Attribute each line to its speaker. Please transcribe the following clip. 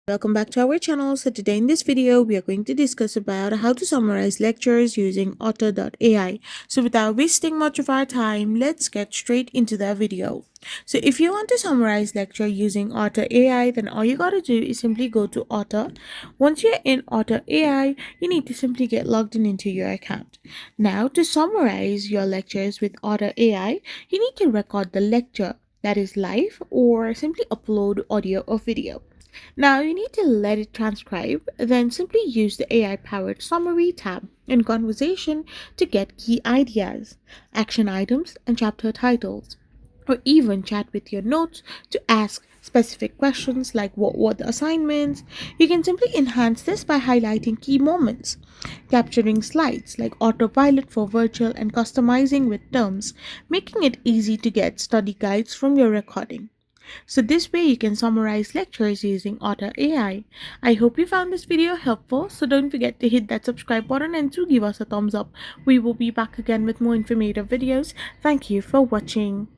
Speaker 1: Welcome back to our channel. So today in this video, we are going to discuss about how to summarize lectures using Otter.ai. So without wasting much of our time, let's get straight into the video. So if you want to summarize lecture using Otter.ai, then all you gotta do is simply go to Otter. Once you're in Otter.ai, you need to simply get logged in into your account. Now to summarize your lectures with Otter.ai, you need to record the lecture that is live or simply upload audio or video. Now you need to let it transcribe, then simply use the AI powered summary tab in conversation to get key ideas, action items, and chapter titles. Or even chat with your notes to ask specific questions like what were the assignments. You can simply enhance this by highlighting key moments, capturing slides like autopilot for virtual, and customizing with terms, making it easy to get study guides from your recording. So this way you can summarize lectures using Otter AI. I hope you found this video helpful, so don't forget to hit that subscribe button and to give us a thumbs up. We will be back again with more informative videos. Thank you for watching.